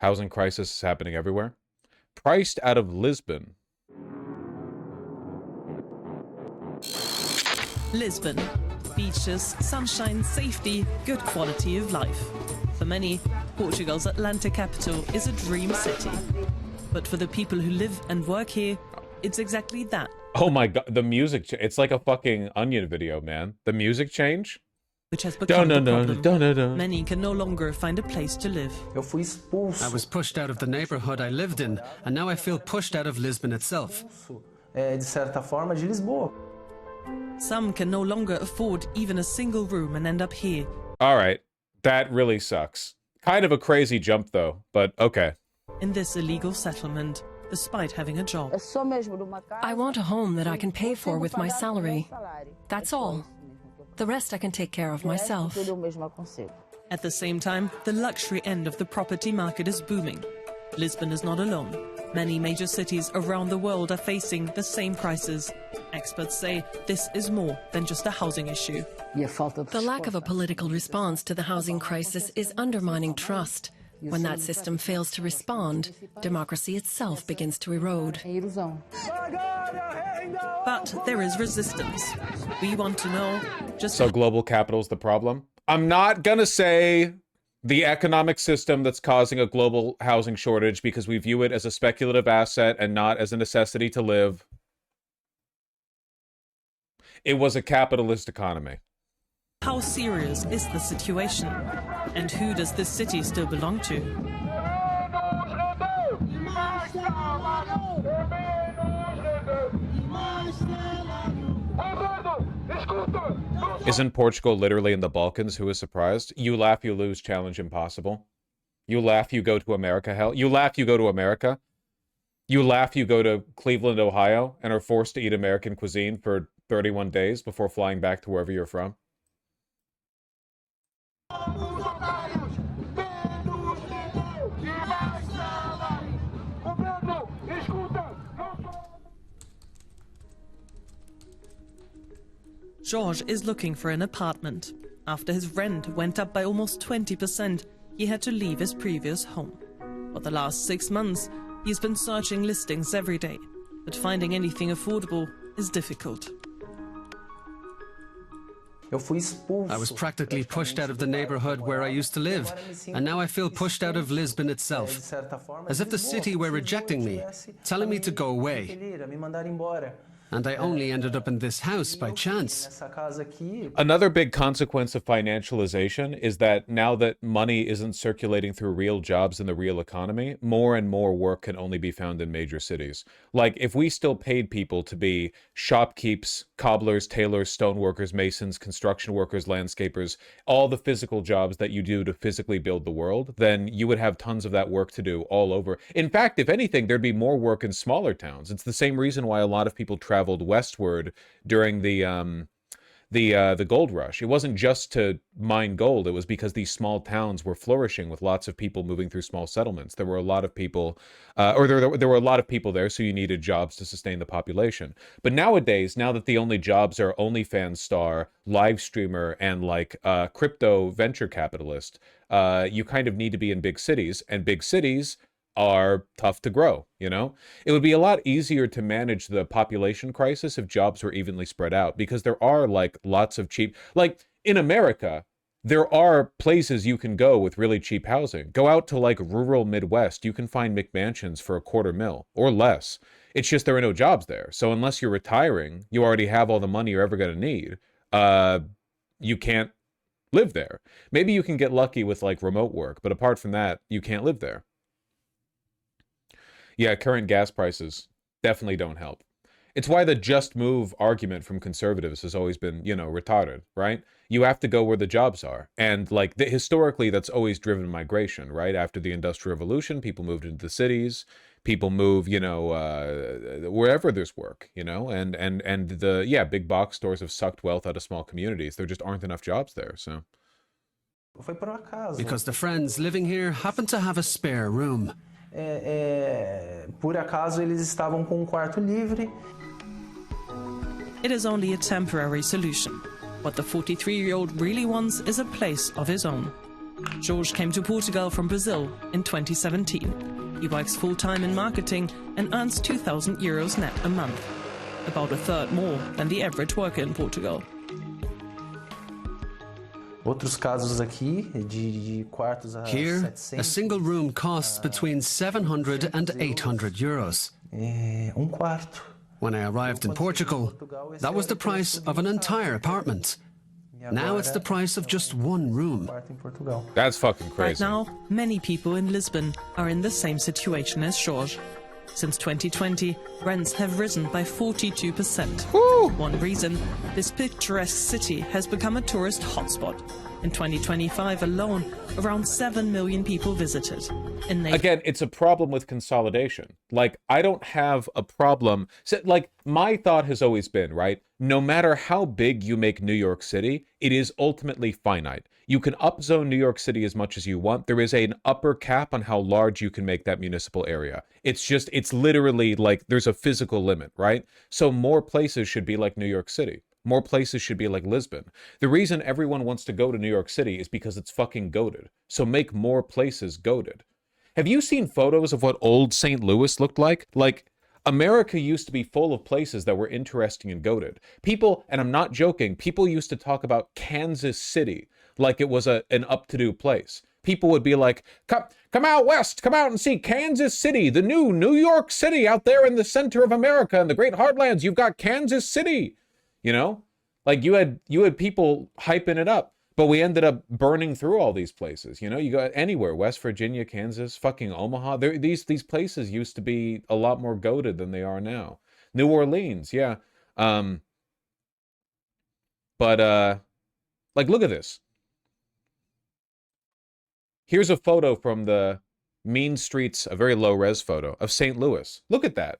Housing crisis is happening everywhere. Priced out of Lisbon. Lisbon. Beaches, sunshine, safety, good quality of life. For many, Portugal's Atlantic capital is a dream city. But for the people who live and work here, it's exactly that. Oh my god, the music, it's like a fucking Onion video, man. The music change? Which has become the problem. Many can no longer find a place to live. I was pushed out of the neighborhood I lived in, and now I feel pushed out of Lisbon itself. Some can no longer afford even a single room and end up here. All right, that really sucks. Kind of a crazy jump though, but okay. In this illegal settlement, despite having a job. I want a home that I can pay for with my salary. That's all. The rest I can take care of myself. At the same time, the luxury end of the property market is booming. Lisbon is not alone. Many major cities around the world are facing the same crisis. Experts say this is more than just a housing issue. The lack of a political response to the housing crisis is undermining trust. When that system fails to respond, democracy itself begins to erode. But there is resistance. We want to know just... So global capital's the problem? I'm not gonna say the economic system that's causing a global housing shortage because we view it as a speculative asset and not as a necessity to live. It was a capitalist economy. How serious is the situation? And who does this city still belong to? Isn't Portugal literally in the Balkans? Who is surprised? You laugh, you lose, challenge impossible. You laugh, you go to America, hell. You laugh, you go to America. You laugh, you go to Cleveland, Ohio, and are forced to eat American cuisine for 31 days before flying back to wherever you're from. George is looking for an apartment. After his rent went up by almost 20%, he had to leave his previous home. For the last 6 months, he's been searching listings every day, but finding anything affordable is difficult. I was practically pushed out of the neighborhood where I used to live, and now I feel pushed out of Lisbon itself. As if the city were rejecting me, telling me to go away. And I only ended up in this house by chance. Another big consequence of financialization is that now that money isn't circulating through real jobs in the real economy, more and more work can only be found in major cities. Like, if we still paid people to be shopkeepers, cobblers, tailors, stoneworkers, masons, construction workers, landscapers, all the physical jobs that you do to physically build the world, then you would have tons of that work to do all over. In fact, if anything, there'd be more work in smaller towns. It's the same reason why a lot of people traveled westward during the gold rush. It wasn't just to mine gold. It was because these small towns were flourishing with lots of people moving through small settlements. There were a lot of people, there were a lot of people there, so you needed jobs to sustain the population. But nowadays, now that the only jobs are OnlyFans star, live streamer, and like crypto venture capitalist, you kind of need to be in big cities, and big cities are tough to grow, you know? It would be a lot easier to manage the population crisis if jobs were evenly spread out, because there are like lots of cheap, like in America, there are places you can go with really cheap housing. Go out to like rural Midwest, you can find McMansions for $250,000 or less. It's just there are no jobs there. So unless you're retiring, you already have all the money you're ever going to need. You can't live there. Maybe you can get lucky with like remote work, but apart from that, you can't live there. Yeah, current gas prices definitely don't help. It's why the just move argument from conservatives has always been, you know, retarded, right? You have to go where the jobs are. And like historically, that's always driven migration, right? After the Industrial Revolution, people moved into the cities. People move, you know, wherever there's work, you know, and the, yeah, big box stores have sucked wealth out of small communities. There just aren't enough jobs there, so. Because the friends living here happen to have a spare room. Por acaso eles estavam com quarto livre. It is only a temporary solution. What the 43-year-old really wants is a place of his own. George came to Portugal from Brazil in 2017. He works full-time in marketing and earns €2,000 net a month, about a third more than the average worker in Portugal. Outros casos aqui de quartos a Here, 700. a single room costs between 700 and 800 euros. Quarto. When I arrived in Portugal, that was the price of an entire apartment. Now it's the price of just one room. Quarto em Portugal. That's fucking Right crazy. now, many people in Lisbon are in the same situation as George. Since 2020, rents have risen by 42%. One reason, this picturesque city has become a tourist hotspot. In 2025 alone, around 7 million people visited. Again, it's a problem with consolidation. Like, I don't have a problem. So, like, my thought has always been, right? No matter how big you make New York City, it is ultimately finite. You can upzone New York City as much as you want. There is an upper cap on how large you can make that municipal area. It's literally like there's a physical limit, right? So more places should be like New York City. More places should be like Lisbon. The reason everyone wants to go to New York City is because it's fucking goated. So make more places goated. Have you seen photos of what old St. Louis looked like? Like, America used to be full of places that were interesting and goated. People, and I'm not joking, people used to talk about Kansas City like it was an up-to-do place. People would be like, come out west, come out and see Kansas City, the new New York City out there in the center of America in the great heartlands. You've got Kansas City, you know? Like, you had people hyping it up. But we ended up burning through all these places. You know, you got anywhere, West Virginia, Kansas, fucking Omaha. These places used to be a lot more goated than they are now. New Orleans, yeah. Like, look at this. Here's a photo from the mean streets, a very low-res photo of St. Louis. Look at that.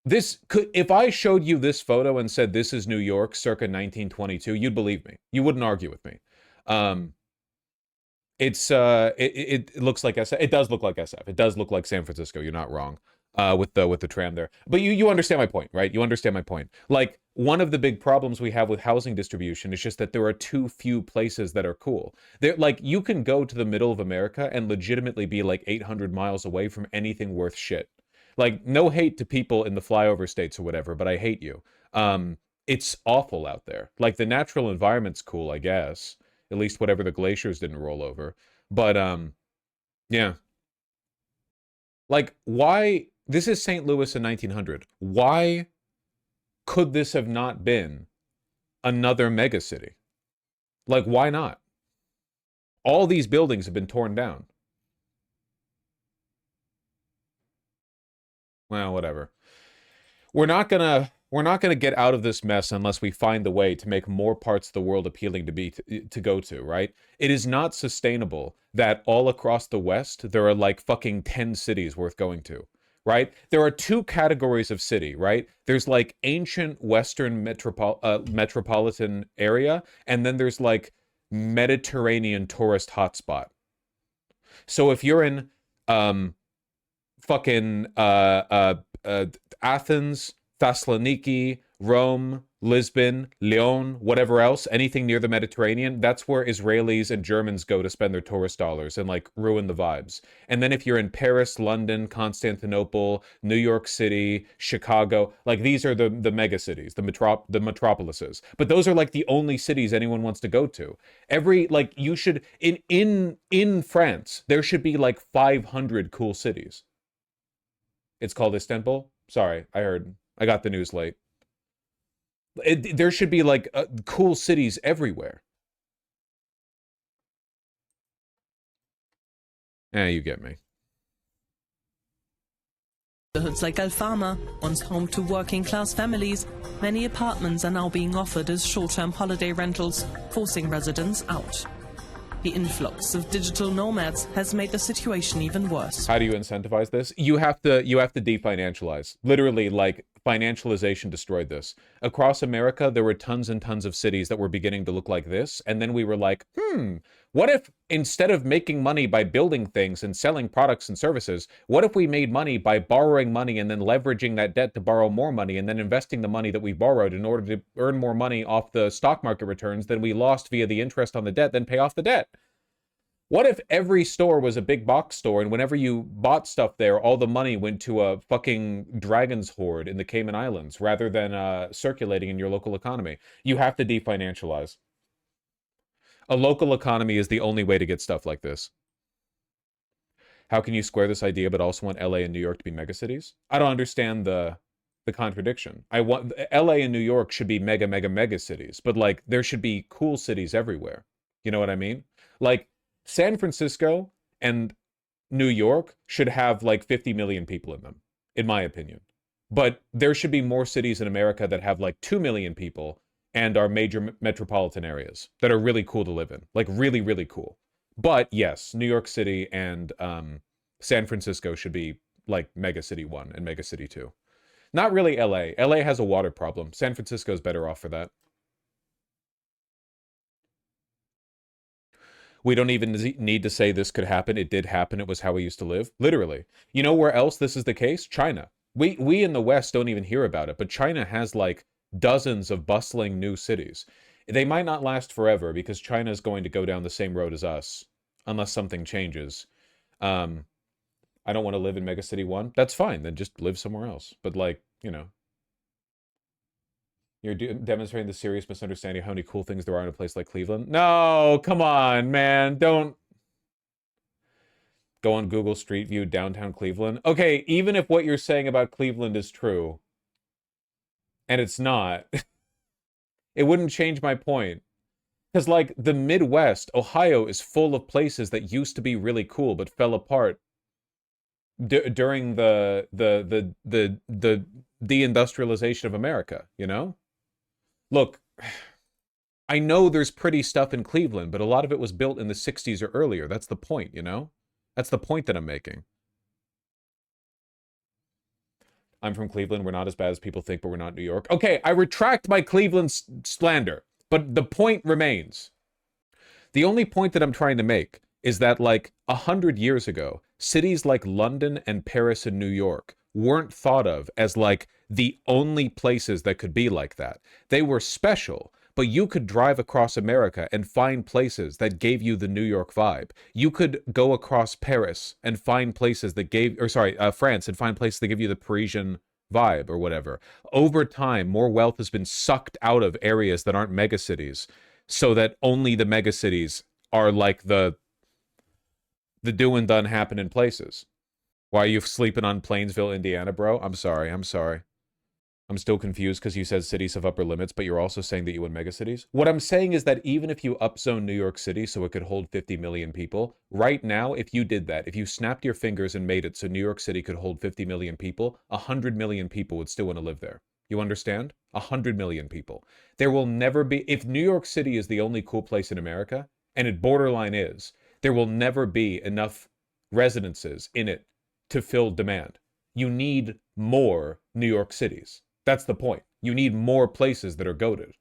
If I showed you this photo and said this is New York circa 1922, you'd believe me. You wouldn't argue with me. It looks like SF. It does look like SF. It does look like San Francisco. You're not wrong. With the tram there. But you understand my point, right? You understand my point. Like, one of the big problems we have with housing distribution is just that there are too few places that are cool. Like, you can go to the middle of America and legitimately be like 800 miles away from anything worth shit. Like, no hate to people in the flyover states or whatever, but I hate you. It's awful out there. Like, the natural environment's cool, I guess. At least whatever the glaciers didn't roll over. But, yeah. Like, why... This is St. Louis in 1900. Why could this have not been another megacity? Like, why not? All these buildings have been torn down. Well, whatever. We're not gonna get out of this mess unless we find a way to make more parts of the world appealing to go to, right? It is not sustainable that all across the West there are like fucking 10 cities worth going to, right? There are two categories of city, right? There's like ancient Western metropolitan area, and then there's like Mediterranean tourist hotspot. So if you're in Athens, Thessaloniki, Rome, Lisbon, Lyon, whatever else, anything near the Mediterranean, that's where Israelis and Germans go to spend their tourist dollars and like ruin the vibes. And then if you're in Paris, London, Constantinople, New York City, Chicago, like these are the mega cities, the metropolises. But those are like the only cities anyone wants to go to. You should in France, there should be like 500 cool cities. It's called Istanbul. Sorry, I got the news late. There should be like cool cities everywhere. You get me. Neighborhoods like Alfama, once home to working-class families, many apartments are now being offered as short-term holiday rentals, forcing residents out. The influx of digital nomads has made the situation even worse. How do you incentivize this? You have to de-financialize. Literally, like, financialization destroyed this. Across America, there were tons and tons of cities that were beginning to look like this, and then we were like, what if instead of making money by building things and selling products and services, what if we made money by borrowing money and then leveraging that debt to borrow more money and then investing the money that we borrowed in order to earn more money off the stock market returns than we lost via the interest on the debt, then pay off the debt? What if every store was a big box store and whenever you bought stuff there, all the money went to a fucking dragon's hoard in the Cayman Islands rather than circulating in your local economy? You have to definancialize. A local economy is the only way to get stuff like this. How can you square this idea but also want LA and New York to be megacities? I don't understand the contradiction. I want LA and New York should be mega cities, but like there should be cool cities everywhere. You know what I mean? Like San Francisco and New York should have like 50 million people in them, in my opinion. But there should be more cities in America that have like 2 million people and are major metropolitan areas that are really cool to live in. Like really, really cool. But yes, New York City and San Francisco should be like Mega City 1 and Mega City 2. Not really LA. LA has a water problem. San Francisco's better off for that. We don't even need to say this could happen. It did happen. It was how we used to live. Literally. You know where else this is the case? China. We in the West don't even hear about it, but China has like dozens of bustling new cities. They might not last forever because China is going to go down the same road as us unless something changes. I don't want to live in Mega City 1. That's fine. Then just live somewhere else. But like, you know, you're demonstrating the serious misunderstanding of how many cool things there are in a place like Cleveland. No, come on, man. Don't go on Google Street View downtown Cleveland. Okay, even if what you're saying about Cleveland is true, and it's not, it wouldn't change my point. Because like the Midwest, Ohio is full of places that used to be really cool but fell apart during the deindustrialization of America, you know? Look, I know there's pretty stuff in Cleveland, but a lot of it was built in the 60s or earlier. That's the point, you know? That's the point that I'm making. I'm from Cleveland. We're not as bad as people think, but we're not New York. Okay, I retract my Cleveland slander, but the point remains. The only point that I'm trying to make is that like 100 years ago, cities like London and Paris and New York weren't thought of as like the only places that could be like that. They were special, but you could drive across America and find places that gave you the New York vibe. You could go across Paris and find places that gave, or sorry, France and find places that give you the Parisian vibe or whatever. Over time, more wealth has been sucked out of areas that aren't megacities so that only the megacities are like the do and done happening places. Why are you sleeping on Plainsville, Indiana, bro? I'm sorry. I'm still confused because you said cities have upper limits, but you're also saying that you want megacities. What I'm saying is that even if you upzone New York City so it could hold 50 million people, right now, if you did that, if you snapped your fingers and made it so New York City could hold 50 million people, 100 million people would still want to live there. You understand? 100 million people. There will never be, if New York City is the only cool place in America, and it borderline is, there will never be enough residences in it to fill demand. You need more New York cities. That's the point. You need more places that are goated.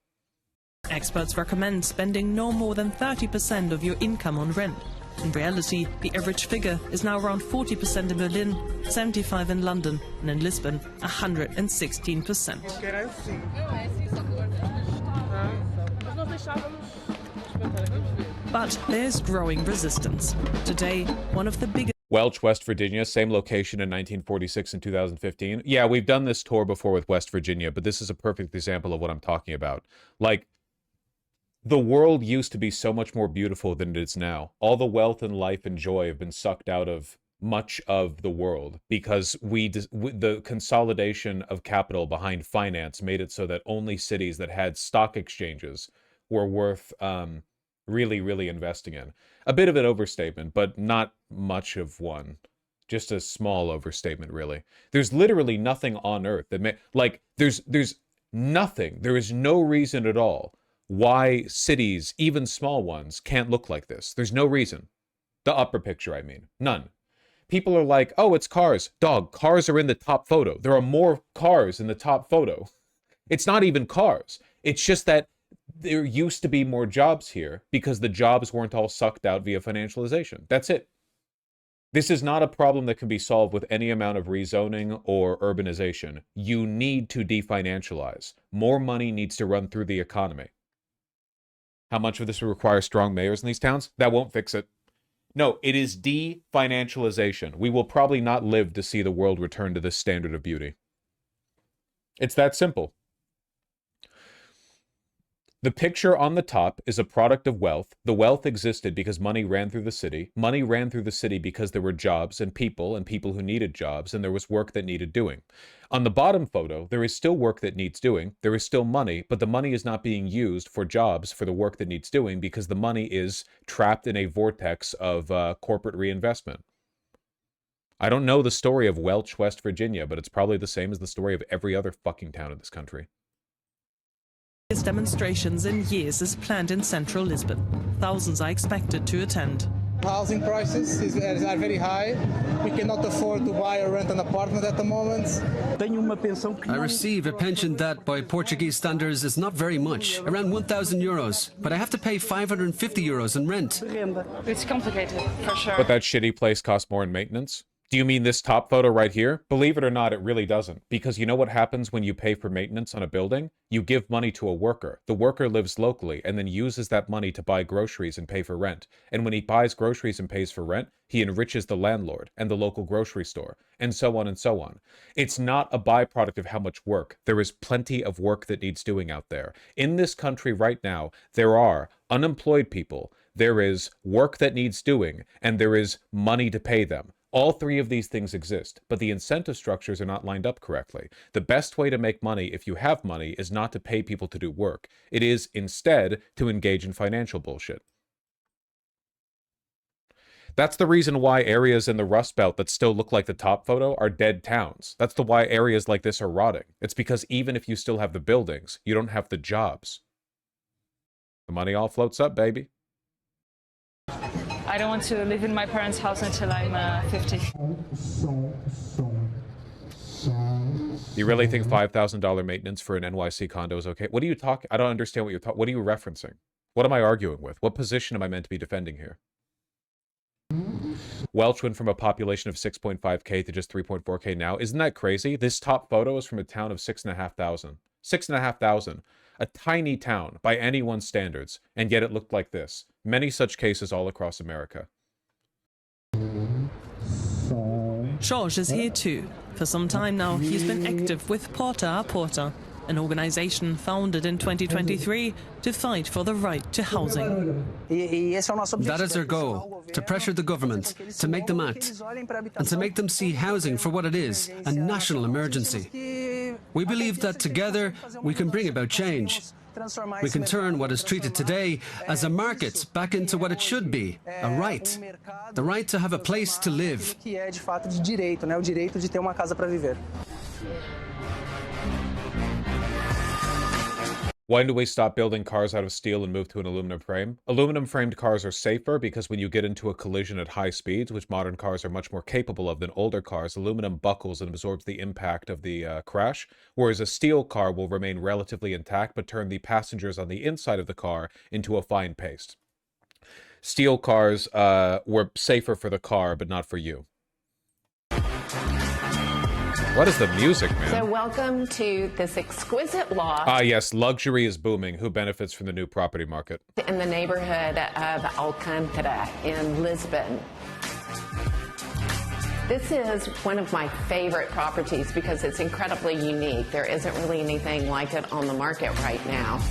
Experts recommend spending no more than 30% of your income on rent. In reality, the average figure is now around 40% in Berlin, 75% in London, and in Lisbon, 116%. But there's growing resistance. Today, one of the biggest Welch, West Virginia, same location in 1946 and 2015. Yeah, we've done this tour before with West Virginia, but this is a perfect example of what I'm talking about. Like, the world used to be so much more beautiful than it is now. All the wealth and life and joy have been sucked out of much of the world because the consolidation of capital behind finance made it so that only cities that had stock exchanges were worth really, really investing in. A bit of an overstatement, but not much of one. Just a small overstatement, really. There's literally nothing on Earth that there's nothing. There is no reason at all why cities, even small ones, can't look like this. There's no reason. The upper picture, I mean. None. People are like, oh, it's cars. Dog, cars are in the top photo. There are more cars in the top photo. It's not even cars. It's just that there used to be more jobs here because the jobs weren't all sucked out via financialization. That's it. This is not a problem that can be solved with any amount of rezoning or urbanization. You need to definancialize. More money needs to run through the economy. How much of this will require strong mayors in these towns? That won't fix it. No, it is de-financialization. We will probably not live to see the world return to this standard of beauty. It's that simple. The picture on the top is a product of wealth. The wealth existed because money ran through the city. Money ran through the city because there were jobs and people who needed jobs, and there was work that needed doing. On the bottom photo, there is still work that needs doing. There is still money, but the money is not being used for jobs for the work that needs doing because the money is trapped in a vortex of corporate reinvestment. I don't know the story of Welch, West Virginia, but it's probably the same as the story of every other fucking town in this country. Demonstrations in years is planned in central Lisbon. Thousands are expected to attend. Housing prices are very high. We cannot afford to buy or rent an apartment at the moment. I receive a pension that, by Portuguese standards, is not very much, around 1,000 euros, but I have to pay 550 euros in rent. It's complicated, for sure. But that shitty place costs more in maintenance? Do you mean this top photo right here? Believe it or not, it really doesn't. Because you know what happens when you pay for maintenance on a building? You give money to a worker. The worker lives locally and then uses that money to buy groceries and pay for rent. And when he buys groceries and pays for rent, he enriches the landlord and the local grocery store, and so on and so on. It's not a byproduct of how much work. There is plenty of work that needs doing out there. In this country right now, there are unemployed people, there is work that needs doing, and there is money to pay them. All three of these things exist, but the incentive structures are not lined up correctly. The best way to make money, if you have money, is not to pay people to do work. It is, instead, to engage in financial bullshit. That's the reason why areas in the Rust Belt that still look like the top photo are dead towns. That's why areas like this are rotting. It's because even if you still have the buildings, you don't have the jobs. The money all floats up, baby. I don't want to live in my parents' house until I'm 50. You really think $5,000 maintenance for an NYC condo is okay? What are you talking? I don't understand what you're talking. What are you referencing? What am I arguing with? What position am I meant to be defending here? Welch went from a population of 6.5K to just 3.4K now. Isn't that crazy? This top photo is from a town of 6,500. 6,500. A tiny town by anyone's standards, and yet it looked like this. Many such cases all across America. George is here too. For some time now, he's been active with Porta a Porta, an organization founded in 2023 to fight for the right to housing. That is our goal, to pressure the government, to make them act, and to make them see housing for what it is, a national emergency. We believe that together we can bring about change. We can turn what is treated today as a market back into what it should be, a right. The right to have a place to live. When do we stop building cars out of steel and move to an aluminum frame? Aluminum-framed cars are safer because when you get into a collision at high speeds, which modern cars are much more capable of than older cars, aluminum buckles and absorbs the impact of the crash, whereas a steel car will remain relatively intact but turn the passengers on the inside of the car into a fine paste. Steel cars were safer for the car, but not for you. What is the music, man? So welcome to this exquisite loft. Ah, yes, luxury is booming. Who benefits from the new property market? In the neighborhood of Alcântara in Lisbon. This is one of my favorite properties because it's incredibly unique. There isn't really anything like it on the market right now.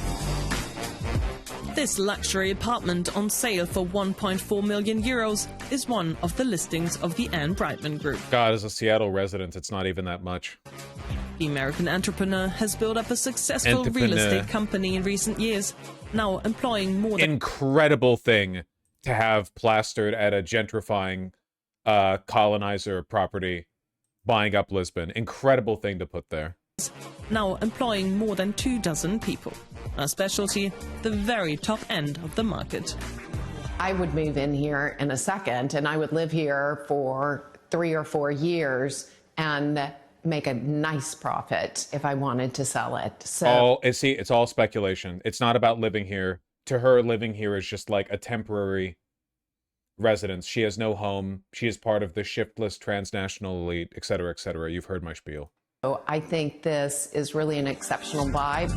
This luxury apartment on sale for 1.4 million euros is one of the listings of the Anne Brightman Group. God, as a Seattle resident, it's not even that much. The American entrepreneur has built up a successful real estate company in recent years, now employing more than... Incredible thing to have plastered at a gentrifying colonizer property buying up Lisbon. Incredible thing to put there. Now employing more than 24 people. A specialty, the very top end of the market. I would move in here in a second and I would live here for 3 or 4 years and make a nice profit if I wanted to sell it. So it's all speculation. It's not about living here. To her, living here is just like a temporary residence. She has no home. She is part of the shiftless transnational elite, etc., etc. You've heard my spiel. I think this is really an exceptional vibe.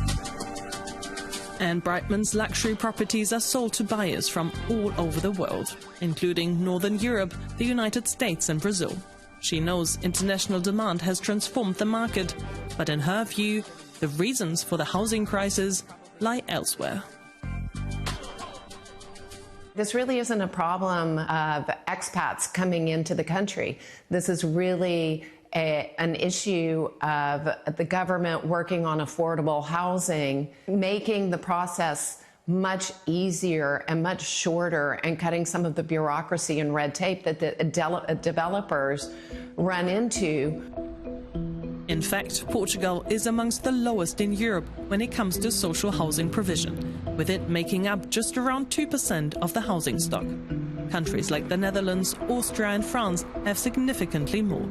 Anne Brightman's luxury properties are sold to buyers from all over the world, including Northern Europe, the United States and Brazil. She knows international demand has transformed the market, but in her view, the reasons for the housing crisis lie elsewhere. This really isn't a problem of expats coming into the country. This is really an issue of the government working on affordable housing, making the process much easier and much shorter and cutting some of the bureaucracy and red tape that the developers run into. In fact, Portugal is amongst the lowest in Europe when it comes to social housing provision, with it making up just around 2% of the housing stock. Countries like the Netherlands, Austria and France have significantly more.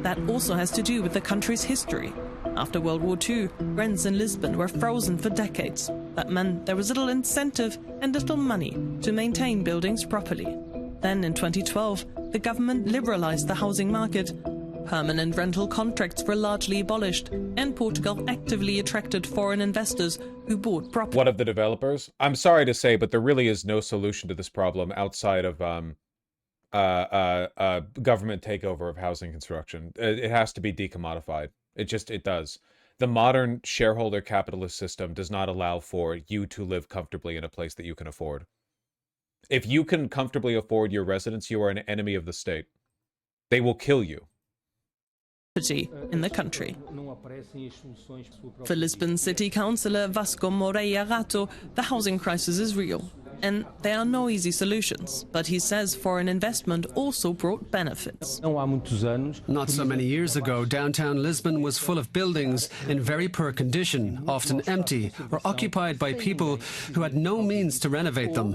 That also has to do with the country's history. After World War II, rents in Lisbon were frozen for decades. That meant there was little incentive and little money to maintain buildings properly. Then in 2012, the government liberalized the housing market. Permanent rental contracts were largely abolished, and Portugal actively attracted foreign investors who bought property. What of the developers? I'm sorry to say, but there really is no solution to this problem outside of government takeover of housing construction. It has to be decommodified. It does. The modern shareholder capitalist system does not allow for you to live comfortably in a place that you can afford. If you can comfortably afford your residence, you are an enemy of the state. They will kill you. In the country. For Lisbon City Councillor Vasco Moreira Rato, the housing crisis is real. And there are no easy solutions, but he says foreign investment also brought benefits. Not so many years ago, downtown Lisbon was full of buildings in very poor condition, often empty or occupied by people who had no means to renovate them.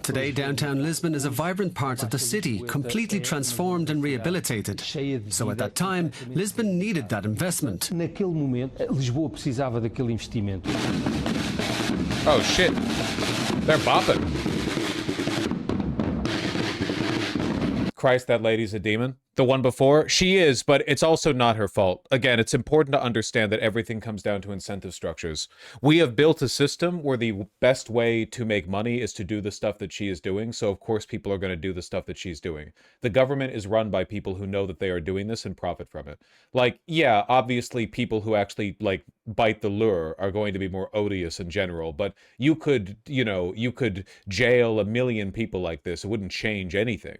Today, downtown Lisbon is a vibrant part of the city, completely transformed and rehabilitated. So at that time, Lisbon needed that investment. Oh shit. They're bopping. Christ, that lady's a demon. The one before? She is, but it's also not her fault. Again, it's important to understand that everything comes down to incentive structures. We have built a system where the best way to make money is to do the stuff that she is doing, so of course people are going to do the stuff that she's doing. The government is run by people who know that they are doing this and profit from it. Like, yeah, obviously people who actually, like, bite the lure are going to be more odious in general, but you could, you know, you could jail 1 million people like this. It wouldn't change anything.